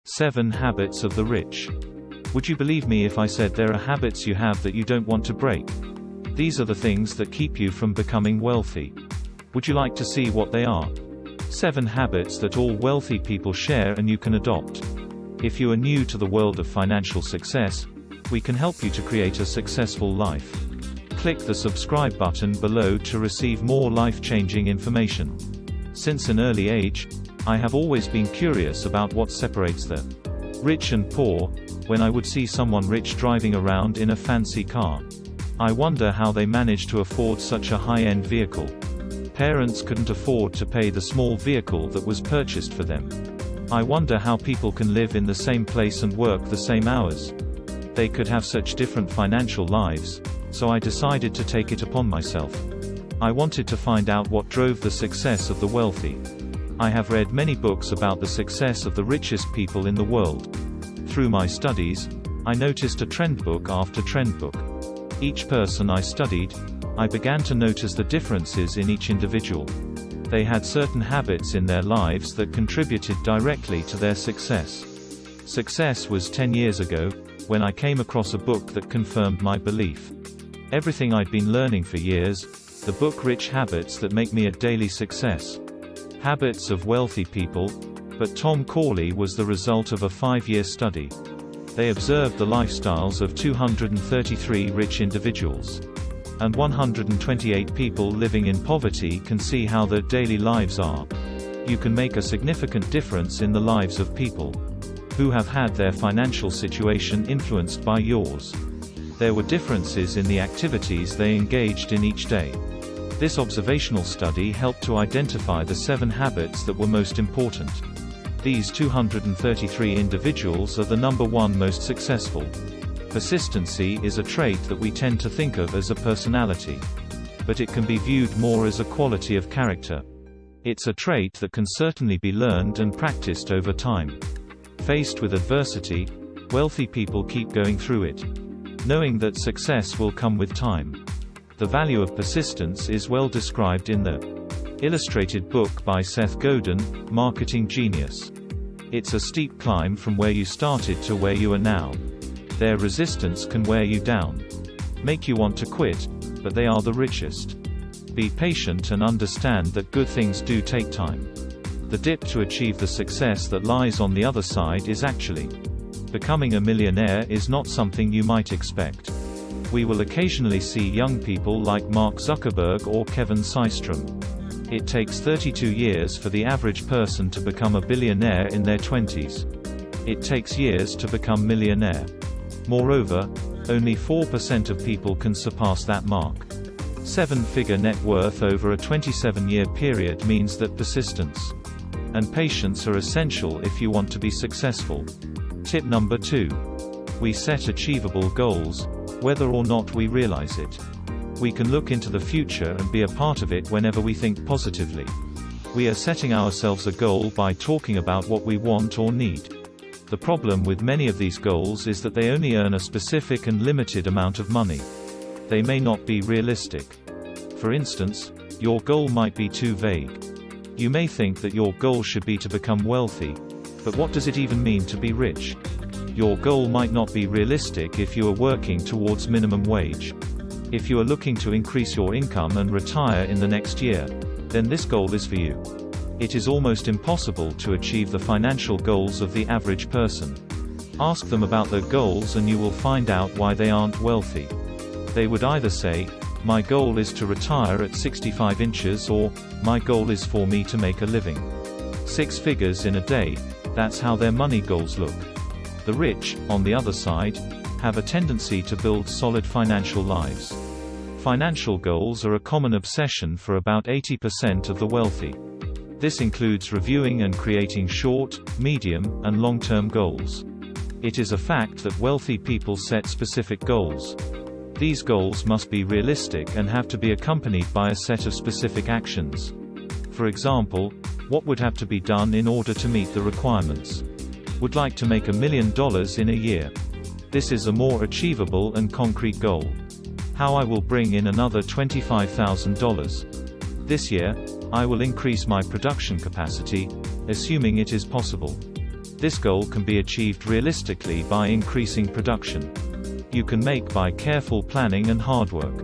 7 Habits of the Rich. Would you believe me if I said there are habits you have that you don't want to break? These are the things that keep you from becoming wealthy. Would you like to see what they are? 7 habits that all wealthy people share and you can adopt. If you are new to the world of financial success, we can help you to create a successful life. Click the subscribe button below to receive more life-changing information. Since an early age, I have always been curious about what separates the rich and poor. When I would see someone rich driving around in a fancy car, I wonder how they manage to afford such a high-end vehicle. Parents couldn't afford to pay the small vehicle that was purchased for them. I wonder how people can live in the same place and work the same hours. They could have such different financial lives, so I decided to take it upon myself. I wanted to find out what drove the success of the wealthy. I have read many books about the success of the richest people in the world. Through my studies, I noticed a trend book after trend book. Each person I studied, I began to notice the differences in each individual. They had certain habits in their lives that contributed directly to their success. Success was 10 years ago, when I came across a book that confirmed my belief. Everything I'd been learning for years, the book Rich Habits That Make Me a Daily Success. Habits of Wealthy People, but Tom Corley was the result of a 5-year study. They observed the lifestyles of 233 rich individuals. And 128 people living in poverty can see how their daily lives are. You can make a significant difference in the lives of people who have had their financial situation influenced by yours. There were differences in the activities they engaged in each day. This observational study helped to identify the 7 habits that were most important. These 233 individuals are the number 1 most successful. Persistency is a trait that we tend to think of as a personality. But it can be viewed more as a quality of character. It's a trait that can certainly be learned and practiced over time. Faced with adversity, wealthy people keep going through it, knowing that success will come with time. The value of persistence is well described in the illustrated book by Seth Godin, Marketing Genius. It's a steep climb from where you started to where you are now. Their resistance can wear you down, make you want to quit, but they are the richest. Be patient and understand that good things do take time. The dip to achieve the success that lies on the other side is actually becoming a millionaire is not something you might expect. We will occasionally see young people like Mark Zuckerberg or Kevin Systrom. It takes 32 years for the average person to become a billionaire in their 20s. It takes years to become millionaire. Moreover, only 4% of people can surpass that mark. 7-figure net worth over a 27-year period means that persistence and patience are essential if you want to be successful. Tip number 2. We set achievable goals, whether or not we realize it. We can look into the future and be a part of it whenever we think positively. We are setting ourselves a goal by talking about what we want or need. The problem with many of these goals is that they only earn a specific and limited amount of money. They may not be realistic. For instance, your goal might be too vague. You may think that your goal should be to become wealthy, but what does it even mean to be rich? Your goal might not be realistic if you are working towards minimum wage. If you are looking to increase your income and retire in the next year, then this goal is for you. It is almost impossible to achieve the financial goals of the average person. Ask them about their goals and you will find out why they aren't wealthy. They would either say, "My goal is to retire at 65 inches," or, "My goal is for me to make a living 6 figures in a day." That's how their money goals look. The rich, on the other side, have a tendency to build solid financial lives. Financial goals are a common obsession for about 80% of the wealthy. This includes reviewing and creating short, medium, and long-term goals. It is a fact that wealthy people set specific goals. These goals must be realistic and have to be accompanied by a set of specific actions. For example, what would have to be done in order to meet the requirements? Would like to make $1 million in a year. This is a more achievable and concrete goal. How I will bring in another $25,000. This year, I will increase my production capacity, assuming it is possible. This goal can be achieved realistically by increasing production. You can make by careful planning and hard work.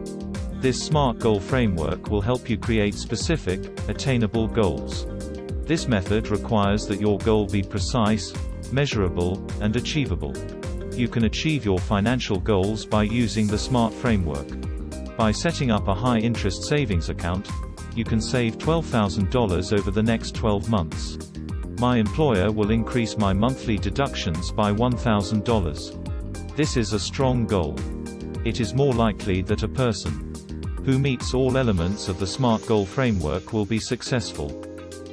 This SMART goal framework will help you create specific, attainable goals. This method requires that your goal be precise, measurable, and achievable. You can achieve your financial goals by using the SMART framework. By setting up a high-interest savings account, you can save $12,000 over the next 12 months. My employer will increase my monthly deductions by $1,000. This is a strong goal. It is more likely that a person who meets all elements of the SMART goal framework will be successful.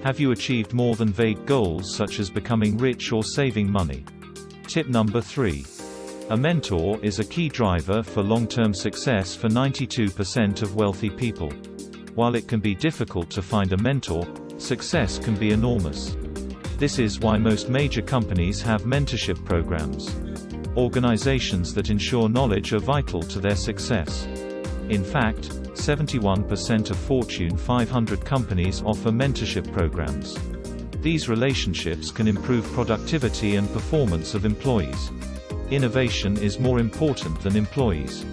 Have you achieved more than vague goals such as becoming rich or saving money? Tip number 3. A mentor is a key driver for long-term success for 92% of wealthy people. While it can be difficult to find a mentor, success can be enormous. This is why most major companies have mentorship programs. Organizations that ensure knowledge are vital to their success. In fact, 71% of Fortune 500 companies offer mentorship programs. These relationships can improve productivity and performance of employees. Innovation is more important than employees.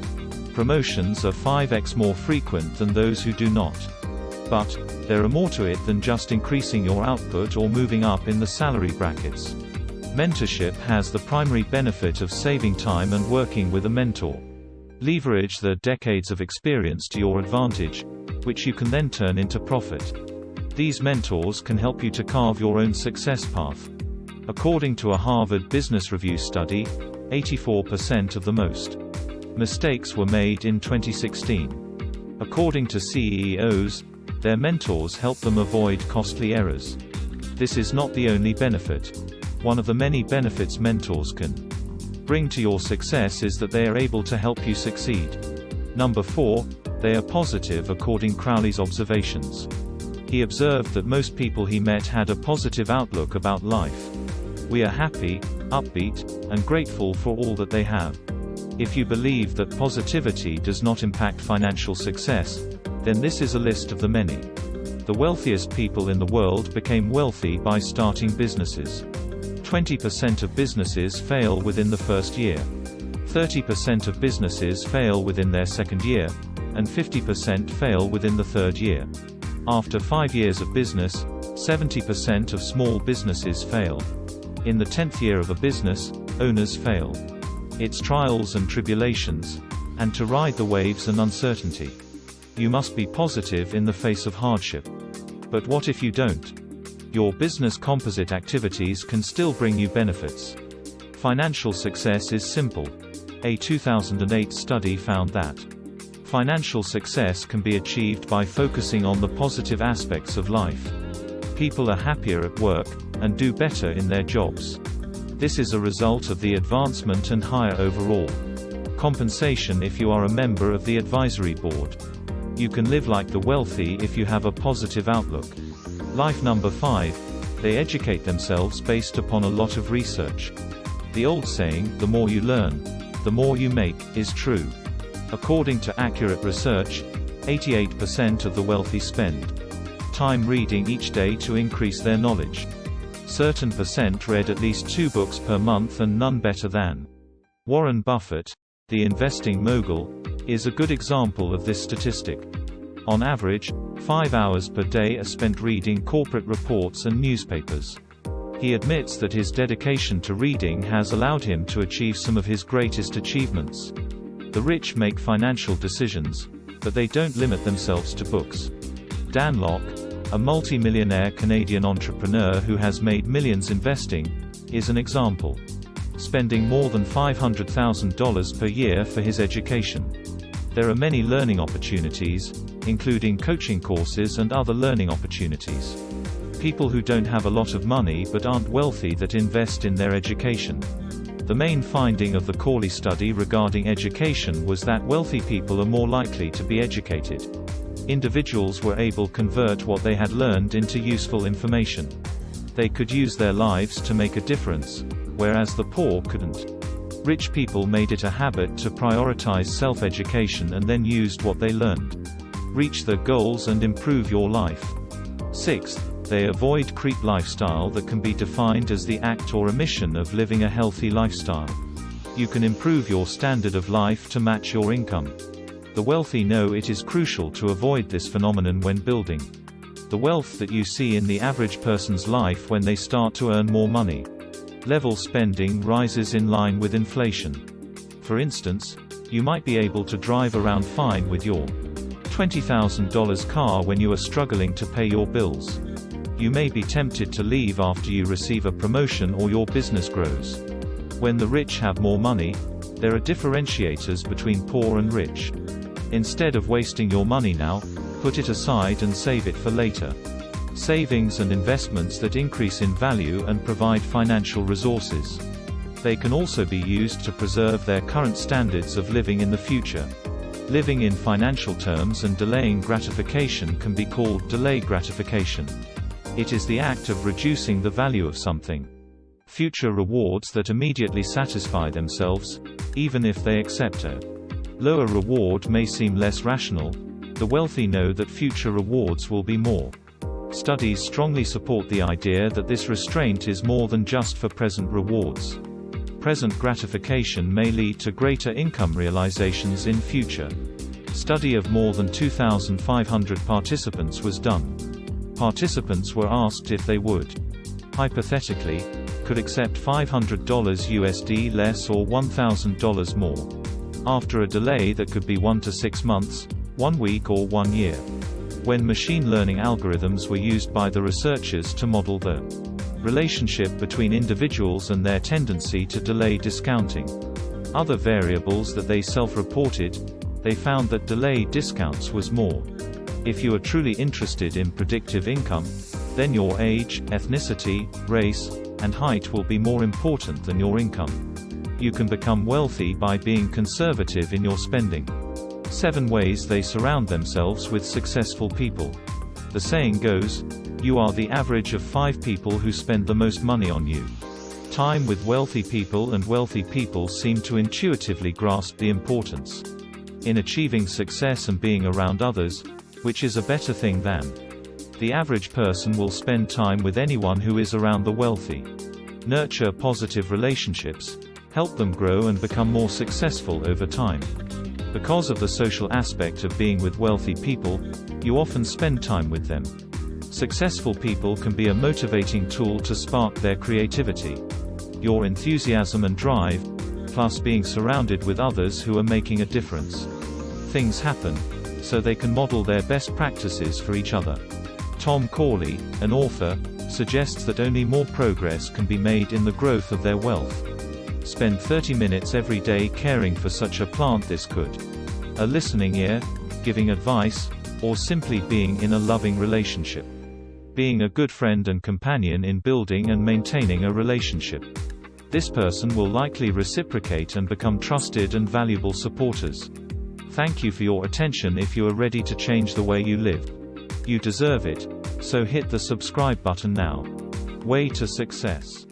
Promotions are 5x more frequent than those who do not. But there are more to it than just increasing your output or moving up in the salary brackets. Mentorship has the primary benefit of saving time and working with a mentor. Leverage their decades of experience to your advantage, which you can then turn into profit. These mentors can help you to carve your own success path. According to a Harvard Business Review study, 84% of the most mistakes were made in 2016. According to CEOs, their mentors help them avoid costly errors. This is not the only benefit. One of the many benefits mentors can bring to your success is that they are able to help you succeed. Number 4, they are positive according Crowley's observations. He observed that most people he met had a positive outlook about life. We are happy, upbeat, and grateful for all that they have. If you believe that positivity does not impact financial success, then this is a list of the many. The wealthiest people in the world became wealthy by starting businesses. 20% of businesses fail within the first year. 30% of businesses fail within their second year, and 50% fail within the third year. After 5 years of business, 70% of small businesses fail. In the 10th year of a business, owners fail. It's trials and tribulations, and to ride the waves and uncertainty. You must be positive in the face of hardship. But what if you don't? Your business composite activities can still bring you benefits. Financial success is simple. A 2008 study found that financial success can be achieved by focusing on the positive aspects of life. People are happier at work, and do better in their jobs. This is a result of the advancement and higher overall compensation if you are a member of the advisory board. You can live like the wealthy if you have a positive outlook. Life number 5, they educate themselves based upon a lot of research. The old saying, the more you learn, the more you make, is true. According to accurate research, 88% of the wealthy spend time reading each day to increase their knowledge. Certain percent read at least 2 books per month and none better than. Warren Buffett, the investing mogul, is a good example of this statistic. On average, 5 hours per day are spent reading corporate reports and newspapers. He admits that his dedication to reading has allowed him to achieve some of his greatest achievements. The rich make financial decisions, but they don't limit themselves to books. Dan Lok, a multi-millionaire Canadian entrepreneur who has made millions investing, is an example. Spending more than $500,000 per year for his education. There are many learning opportunities, including coaching courses and other learning opportunities. People who don't have a lot of money but aren't wealthy that invest in their education. The main finding of the Corley study regarding education was that wealthy people are more likely to be educated. Individuals were able to convert what they had learned into useful information. They could use their lives to make a difference, whereas the poor couldn't. Rich people made it a habit to prioritize self-education and then used what they learned. Reach their goals and improve your life. 6th, They avoid creep lifestyle that can be defined as the act or omission of living a healthy lifestyle. You can improve your standard of life to match your income. The wealthy know it is crucial to avoid this phenomenon when building the wealth that you see in the average person's life when they start to earn more money. Level spending rises in line with inflation. For instance, you might be able to drive around fine with your $20,000 car when you are struggling to pay your bills. You may be tempted to leave after you receive a promotion or your business grows. When the rich have more money, there are differentiators between poor and rich. Instead of wasting your money now, put it aside and save it for later. Savings and investments that increase in value and provide financial resources. They can also be used to preserve their current standards of living in the future. Living in financial terms and delaying gratification can be called delay gratification. It is the act of reducing the value of something. Future rewards that immediately satisfy themselves, even if they accept a lower reward may seem less rational. The wealthy know that future rewards will be more. Studies strongly support the idea that this restraint is more than just for present rewards. Present gratification may lead to greater income realizations in future. Study of more than 2,500 participants was done. Participants were asked if they would, hypothetically, could accept $500 USD less or $1,000 more, after a delay that could be 1 to 6 months, 1 week or 1 year. When machine learning algorithms were used by the researchers to model the relationship between individuals and their tendency to delay discounting other variables that they self-reported, they found that delay discounts was more. If you are truly interested in predictive income, then your age, ethnicity, race, and height will be more important than your income. You can become wealthy by being conservative in your spending. 7 ways they surround themselves with successful people. The saying goes, you are the average of 5 people who spend the most money on you. Time with wealthy people, and wealthy people seem to intuitively grasp the importance in achieving success and being around others, which is a better thing than. The average person will spend time with anyone who is around the wealthy. Nurture positive relationships. Help them grow and become more successful over time. Because of the social aspect of being with wealthy people, you often spend time with them. Successful people can be a motivating tool to spark their creativity. Your enthusiasm and drive, plus being surrounded with others who are making a difference. Things happen, so they can model their best practices for each other. Tom Corley, an author, suggests that only more progress can be made in the growth of their wealth. Spend 30 minutes every day caring for such a plant. This could a listening ear, giving advice, or simply being in a loving relationship. Being a good friend and companion in building and maintaining a relationship. This person will likely reciprocate and become trusted and valuable supporters. Thank you for your attention. If you are ready to change the way you live, you deserve it, so hit the subscribe button now. Way to success.